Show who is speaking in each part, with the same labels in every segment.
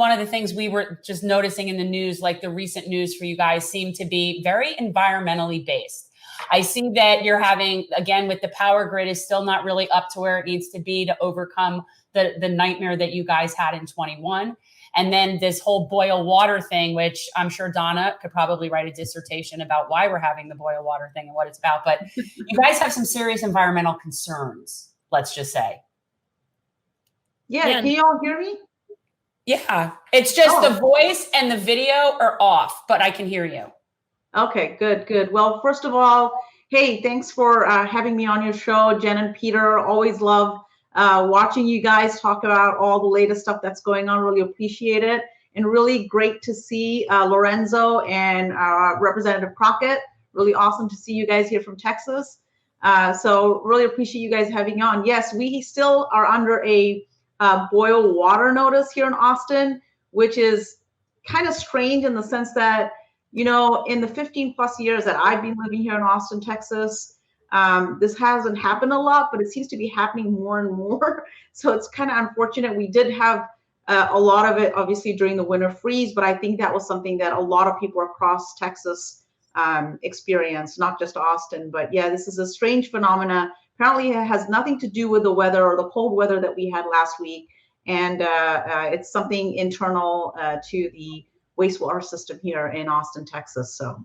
Speaker 1: one of the things we were just noticing in the news, like the recent news for you guys, seemed to be very environmentally based. I see that you're having, again, with the power grid is still not really up to where it needs to be to overcome the nightmare that you guys had in 21. And then this whole boil water thing, which I'm sure Donna could probably write a dissertation about why we're having the boil water thing and what it's about. But you guys have some serious environmental concerns, let's just say.
Speaker 2: Yeah, can you all hear me?
Speaker 1: Yeah, it's just the voice and the video are off, but I can hear you.
Speaker 2: Okay, good. Well, first of all, hey, thanks for having me on your show, Jen and Peter. Always love watching you guys talk about all the latest stuff that's going on. Really appreciate it. And really great to see Lorenzo and Representative Crockett. Really awesome to see you guys here from Texas. So really appreciate you guys having on. Yes, we still are under a boil water notice here in Austin, which is kind of strange in the sense that, you know, in the 15 plus years that I've been living here in Austin, Texas, this hasn't happened a lot, but it seems to be happening more and more. So it's kind of unfortunate. We did have a lot of it, obviously, during the winter freeze, but I think that was something that a lot of people across Texas experienced, not just Austin. But yeah, this is a strange phenomena. Apparently, it has nothing to do with the weather or the cold weather that we had last week. And it's something internal to the wastewater system here in Austin, Texas. So,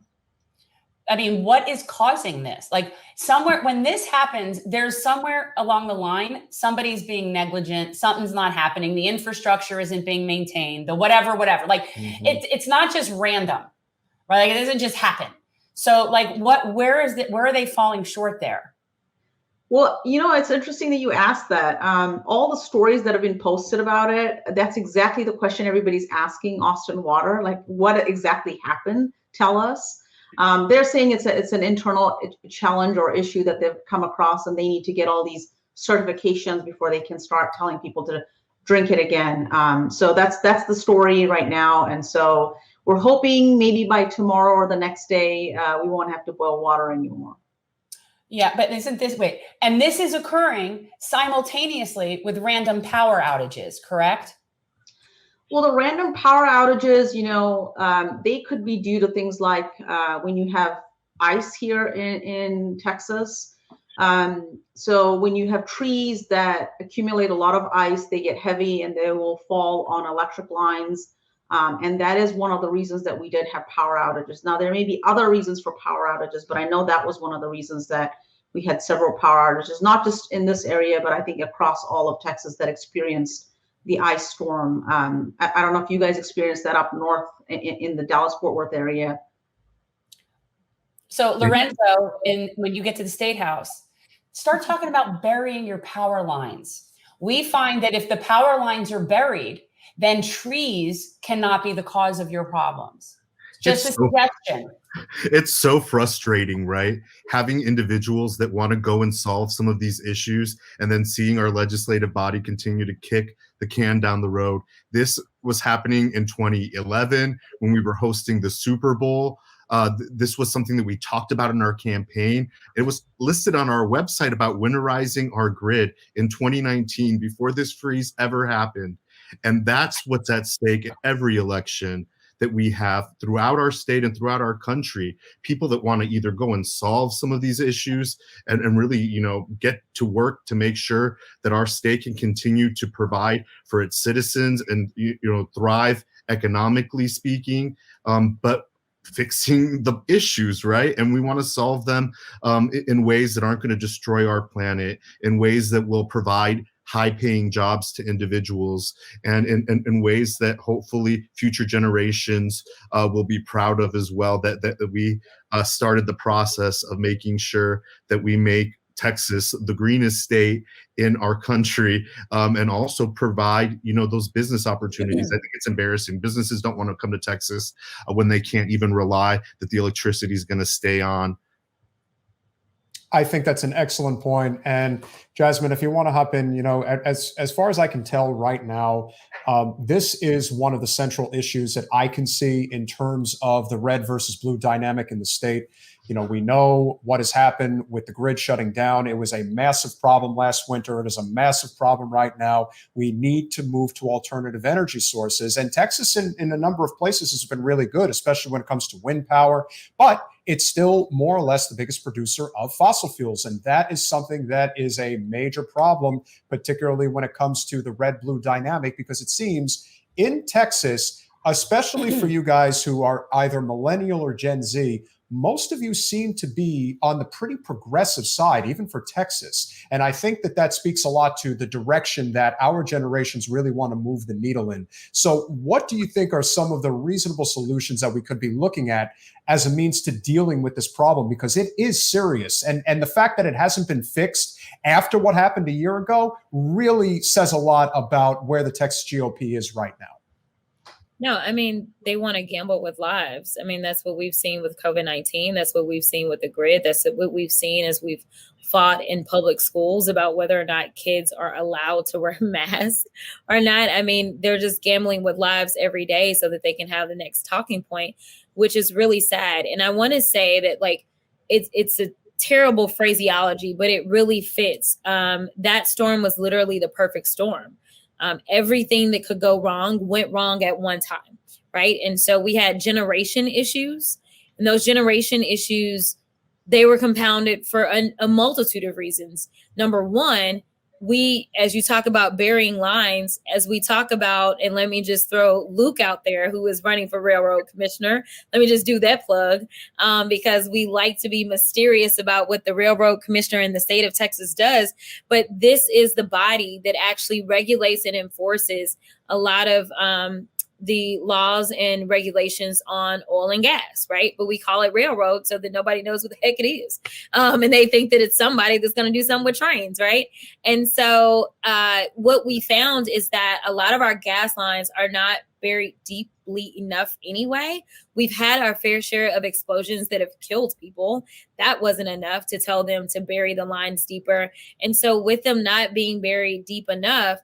Speaker 1: I mean, what is causing this? Like somewhere when this happens, there's somewhere along the line, somebody's being negligent, something's not happening, the infrastructure isn't being maintained, the whatever. Like it's not just random, right? Like it doesn't just happen. So like where are they falling short there?
Speaker 2: Well, you know, it's interesting that you asked that. All the stories that have been posted about it, that's exactly the question everybody's asking Austin Water. Like, what exactly happened? Tell us. They're saying it's an internal challenge or issue that they've come across, and they need to get all these certifications before they can start telling people to drink it again. So that's the story right now. And so we're hoping maybe by tomorrow or the next day, we won't have to boil water anymore.
Speaker 1: Yeah, but isn't this wait? And this is occurring simultaneously with random power outages, correct?
Speaker 2: Well, the random power outages, you know, they could be due to things like when you have ice here in Texas. So when you have trees that accumulate a lot of ice, they get heavy and they will fall on electric lines. And that is one of the reasons that we did have power outages. Now, there may be other reasons for power outages, but I know that was one of the reasons that we had several power outages, not just in this area, but I think across all of Texas that experienced the ice storm. I don't know if you guys experienced that up north in the Dallas-Fort Worth area.
Speaker 1: So Lorenzo, when you get to the State House, start talking about burying your power lines. We find that if the power lines are buried, then trees cannot be the cause of your problems. Just a suggestion.
Speaker 3: It's so frustrating, right? Having individuals that want to go and solve some of these issues and then seeing our legislative body continue to kick the can down the road. This was happening in 2011 when we were hosting the Super Bowl. This was something that we talked about in our campaign. It was listed on our website about winterizing our grid in 2019 before this freeze ever happened. And that's what's at stake at every election that we have throughout our state and throughout our country. People that want to either go and solve some of these issues and really, you know, get to work to make sure that our state can continue to provide for its citizens and, you know, thrive economically speaking, but fixing the issues, right? And we want to solve them in ways that aren't going to destroy our planet, in ways that will provide high-paying jobs to individuals, and in ways that hopefully future generations will be proud of as well, that we started the process of making sure that we make Texas the greenest state in our country, and also provide, you know, those business opportunities. I think it's embarrassing. Businesses don't want to come to Texas when they can't even rely that the electricity is going to stay on.
Speaker 4: I think that's an excellent point. And Jasmine, if you want to hop in, as far as I can tell right now, this is one of the central issues that I can see in terms of the red versus blue dynamic in the state. We know what has happened with the grid shutting down. It was a massive problem last winter. It is a massive problem right now. We need to move to alternative energy sources. And Texas, in a number of places, has been really good, especially when it comes to wind power. But it's still more or less the biggest producer of fossil fuels. And that is something that is a major problem, particularly when it comes to the red-blue dynamic, because it seems in Texas, especially for you guys who are either millennial or Gen Z, most of you seem to be on the pretty progressive side, even for Texas. And I think that speaks a lot to the direction that our generations really want to move the needle in. So what do you think are some of the reasonable solutions that we could be looking at as a means to dealing with this problem? Because it is serious. And the fact that it hasn't been fixed after what happened a year ago really says a lot about where the Texas GOP is right now.
Speaker 5: No, I mean, they want to gamble with lives. I mean, that's what we've seen with COVID-19. That's what we've seen with the grid. That's what we've seen as we've fought in public schools about whether or not kids are allowed to wear masks or not. I mean, they're just gambling with lives every day so that they can have the next talking point, which is really sad. And I want to say that, like, it's a terrible phraseology, but it really fits. That storm was literally the perfect storm. Everything that could go wrong went wrong at one time, right? And so we had generation issues, and those generation issues, they were compounded for a multitude of reasons. Number one, as you talk about burying lines, as we talk about, and let me just throw Luke out there, who is running for railroad commissioner. Let me just do that plug, because we like to be mysterious about what the railroad commissioner in the state of Texas does. But this is the body that actually regulates and enforces a lot of the laws and regulations on oil and gas, right? But we call it railroad so that nobody knows what the heck it is. And they think that it's somebody that's going to do something with trains, right? And so what we found is that a lot of our gas lines are not buried deeply enough anyway. We've had our fair share of explosions that have killed people. That wasn't enough to tell them to bury the lines deeper. And so with them not being buried deep enough,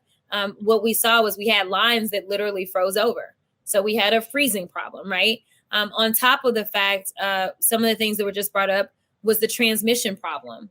Speaker 5: what we saw was we had lines that literally froze over. So we had a freezing problem, right? On top of the fact, some of the things that were just brought up was the transmission problem.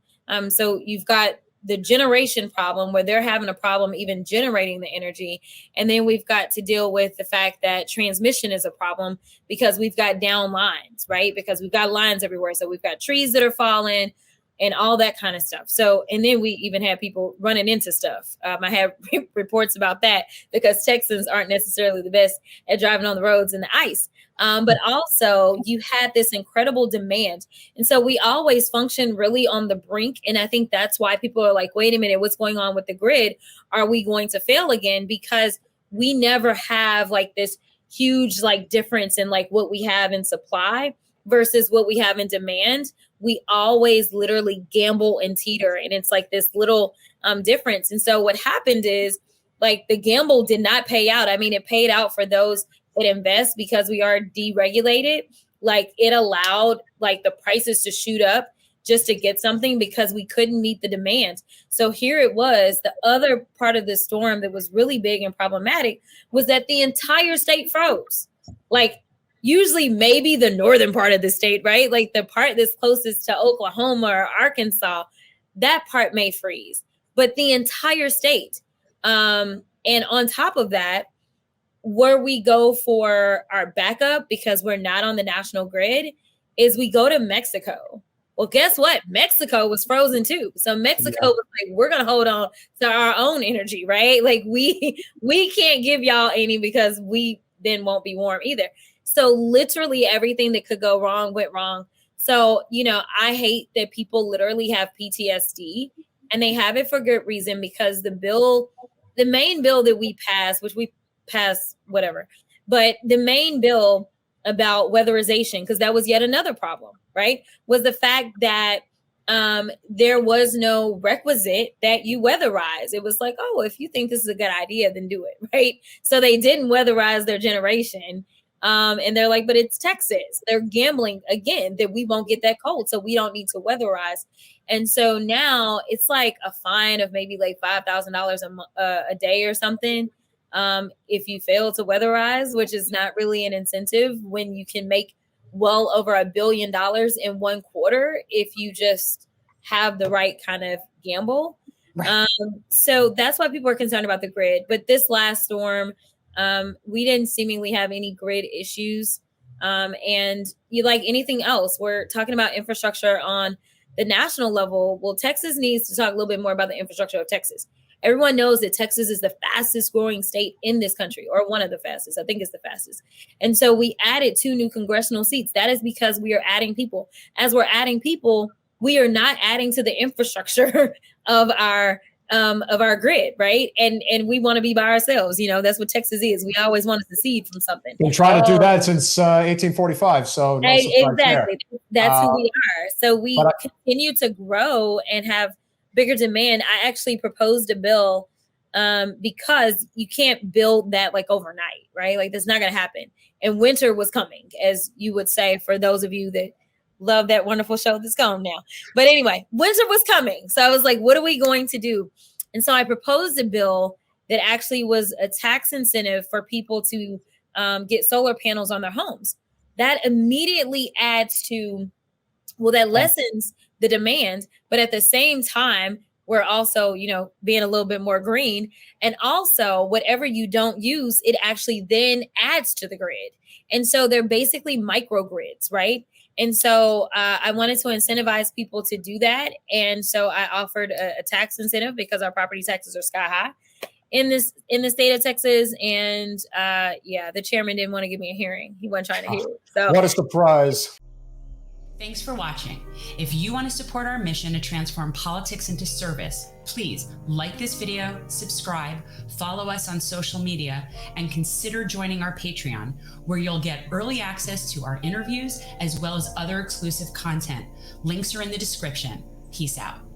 Speaker 5: So you've got the generation problem where they're having a problem even generating the energy. And then we've got to deal with the fact that transmission is a problem because we've got down lines, right? Because we've got lines everywhere. So we've got trees that are falling and all that kind of stuff. So, and then we even have people running into stuff. I have reports about that because Texans aren't necessarily the best at driving on the roads in the ice. But also you had this incredible demand. And so we always function really on the brink. And I think that's why people are like, wait a minute, what's going on with the grid? Are we going to fail again? Because we never have like this huge like difference in like what we have in supply versus what we have in demand. We always literally gamble and teeter. And it's like this little difference. And so what happened is like the gamble did not pay out. I mean, it paid out for those that invest because we are deregulated. Like it allowed like the prices to shoot up just to get something because we couldn't meet the demand. So here it was. The other part of the storm that was really big and problematic was that the entire state froze. Like usually maybe the northern part of the state, right? Like the part that's closest to Oklahoma or Arkansas, that part may freeze, but the entire state. And on top of that, where we go for our backup, because we're not on the national grid, is we go to Mexico. Well, guess what? Mexico was frozen too. So Mexico was like, we're going to hold on to our own energy, right? Like we can't give y'all any because we then won't be warm either. So literally everything that could go wrong went wrong. So, you know, I hate that people literally have PTSD and they have it for good reason because the main bill that we passed, which we passed whatever, but the main bill about weatherization, because that was yet another problem, right? Was the fact that there was no requisite that you weatherize. It was like, oh, if you think this is a good idea, then do it, right? So they didn't weatherize their generation. And they're like, but it's Texas. They're gambling again that we won't get that cold, so we don't need to weatherize. And so now it's like a fine of maybe like $5,000 a day or something if you fail to weatherize, which is not really an incentive when you can make well over $1 billion in one quarter if you just have the right kind of gamble.
Speaker 1: Right.
Speaker 5: So that's why people are concerned about the grid. But this last storm, we didn't seemingly have any grid issues. And you like anything else, we're talking about infrastructure on the national level. Well, Texas needs to talk a little bit more about the infrastructure of Texas. Everyone knows that Texas is the fastest growing state in this country, or one of the fastest. I think it's the fastest. And so we added 2 new congressional seats. That is because we are adding people. As we're adding people, we are not adding to the infrastructure of our grid, right? And we want to be by ourselves. You know, that's what Texas is. We always want to secede from something.
Speaker 4: Been trying to do that since 1845. So no surprise
Speaker 5: exactly,
Speaker 4: there.
Speaker 5: That's who we are. So we continue to grow and have bigger demand. I actually proposed a bill because you can't build that like overnight, right? Like that's not going to happen. And winter was coming, as you would say, for those of you that love that wonderful show that's gone now. But anyway, winter was coming. So I was like, what are we going to do? And so I proposed a bill that actually was a tax incentive for people to get solar panels on their homes. That immediately adds to, well, that lessens the demand, but at the same time, we're also, you know, being a little bit more green. And also whatever you don't use, it actually then adds to the grid. And so they're basically microgrids, right? And so I wanted to incentivize people to do that. And so I offered a tax incentive because our property taxes are sky high in the state of Texas. And the chairman didn't want to give me a hearing. He wasn't trying to hear it. So
Speaker 4: what a surprise.
Speaker 1: Thanks for watching. If you want to support our mission to transform politics into service, please like this video, subscribe, follow us on social media, and consider joining our Patreon, where you'll get early access to our interviews as well as other exclusive content. Links are in the description. Peace out.